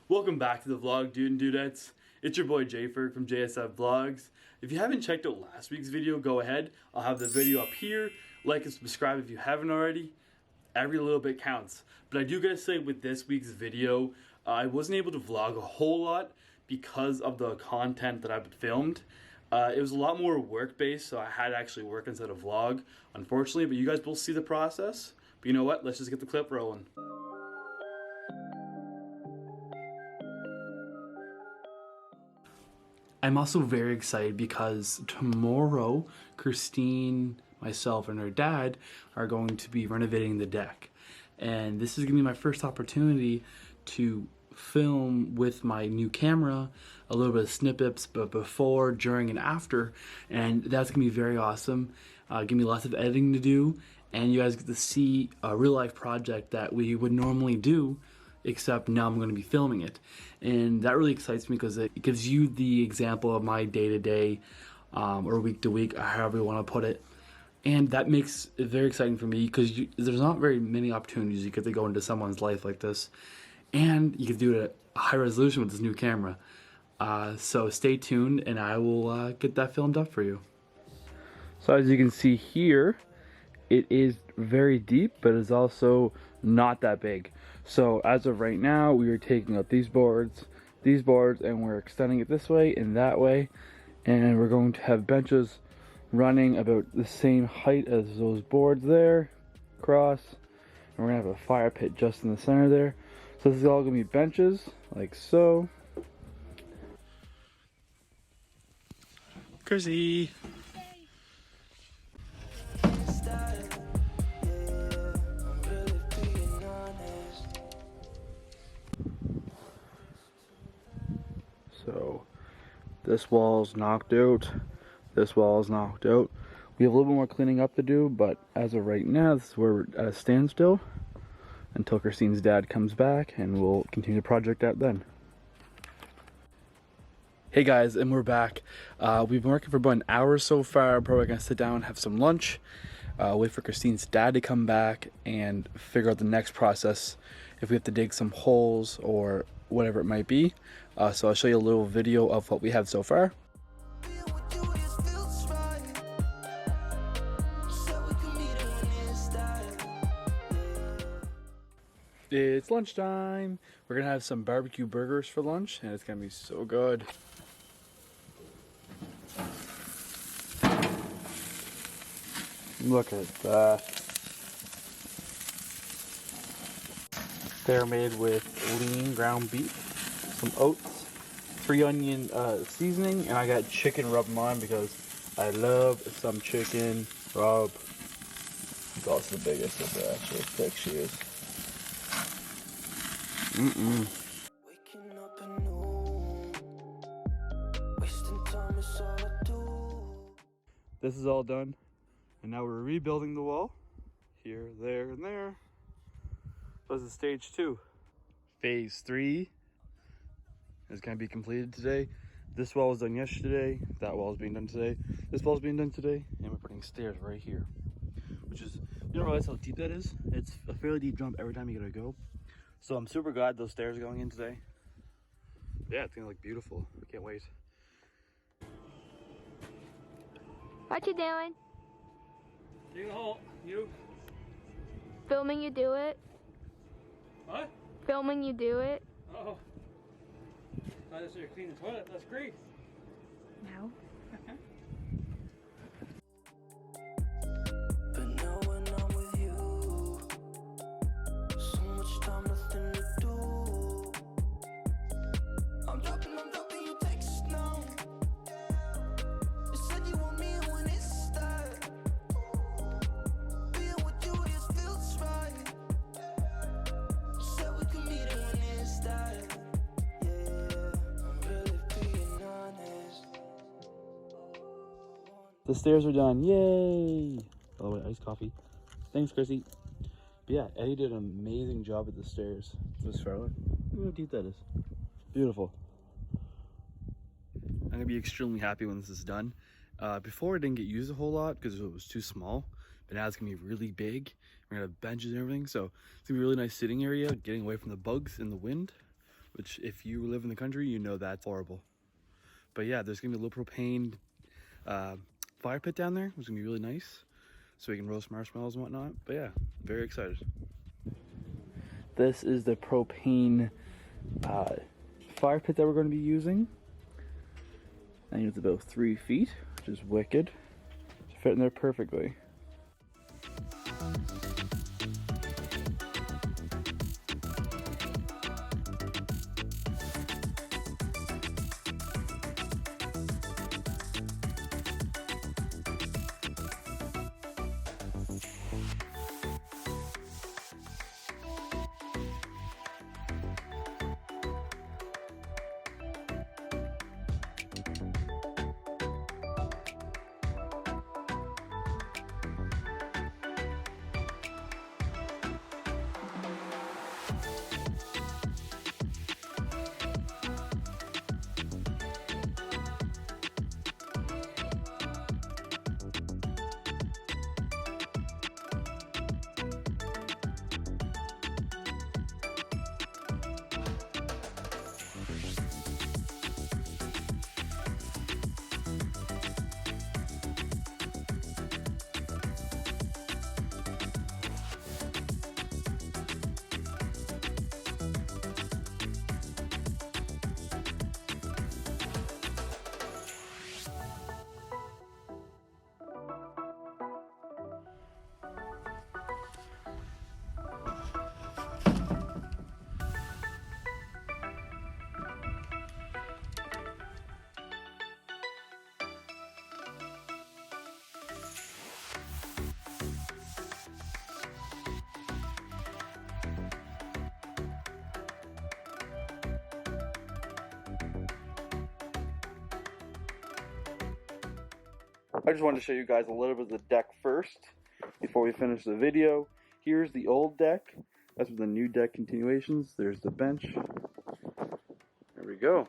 Welcome back to the vlog, dude and dudettes. It's your boy Jayfer from JSF Vlogs. If you haven't checked out last week's video, go ahead. I'll have the video up here. Like and subscribe if you haven't already. Every little bit counts. But I do gotta say, with this week's video, I wasn't able to vlog a whole lot because of the content that I've filmed. It was a lot more work-based, so I had to actually work instead of vlog, unfortunately. But you guys will see the process. But you know what? Let's just get the clip rolling. I'm also very excited because tomorrow, Christine, myself, and her dad are going to be renovating the deck. And this is going to be my first opportunity to film with my new camera, a little bit of snippets, but before, during, and after. And that's going to be very awesome. Give me lots of editing to do. And you guys get to see a real life project that we would normally do, except now I'm going to be filming it. And that really excites me because it gives you the example of my day-to-day or week-to-week, however you want to put it. And that makes it very exciting for me because there's not very many opportunities you get to go into someone's life like this. And you can do it at a high resolution with this new camera. So stay tuned and I will get that filmed up for you. So as you can see here, it is very deep, but it's also not that big. So as of right now, we are taking out these boards, and we're extending it this way and that way. And we're going to have benches running about the same height as those boards there, across. And we're gonna have a fire pit just in the center there. So this is all gonna be benches, like so. Chrissy. So this wall's knocked out, this wall's knocked out. We have a little bit more cleaning up to do, but as of right now, this is where we're at a standstill until Christine's dad comes back, and we'll continue the project out then. Hey guys, and we're back. We've been working for about an hour so far. Probably gonna sit down, have some lunch, wait for Christine's dad to come back, and figure out the next process, if we have to dig some holes or whatever it might be. So I'll show you a little video of what we have so far. It's lunchtime. We're gonna have some barbecue burgers for lunch, and it's gonna be so good. Look at that. They're made with lean ground beef, some oats, 3 onion seasoning, and I got chicken rub on because I love some chicken rub. It's also the biggest of the actually thick she is. This is all done, and now we're rebuilding the wall here, there, and there. This is stage 2. Phase 3 is going to be completed today. This wall was done yesterday. That wall is being done today. This wall is being done today, and we're putting stairs right here, which is, you don't realize how deep that is. It's a fairly deep jump every time you gotta go. So I'm super glad those stairs are going in today. Yeah, it's gonna look beautiful. I can't wait. What you doing? Digging a hole. You? Filming you do it? What? Filming you do it? Oh. I just need to clean the toilet. That's great. No. The stairs are done. Yay! Oh, wait, iced coffee. Thanks, Chrissy. But yeah, Eddie did an amazing job at the stairs. This far, look how deep that is. Beautiful. I'm gonna be extremely happy when this is done. Before it didn't get used a whole lot because it was too small, but now it's gonna be really big. We're gonna have benches and everything, so it's gonna be a really nice sitting area, getting away from the bugs and the wind. which if you live in the country, you know that's horrible. But yeah, there's gonna be a little propane fire pit down there, which is gonna be really nice. So we can roast marshmallows and whatnot. But yeah, very excited. This is the propane fire pit that we're going to be using. I think it's about 3 feet, which is wicked. It's fitting there perfectly. I just wanted to show you guys a little bit of the deck first before we finish the video. Here's the old deck. That's with the new deck continuations. There's the bench. There we go.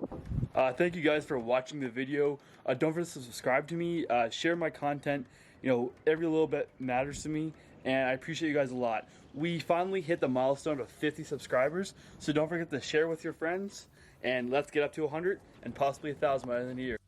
Thank you guys for watching the video. Don't forget to subscribe to me. Share my content. You know, every little bit matters to me, and I appreciate you guys a lot. We finally hit the milestone of 50 subscribers, so don't forget to share with your friends, and let's get up to 100 and possibly 1,000 by the end of the year.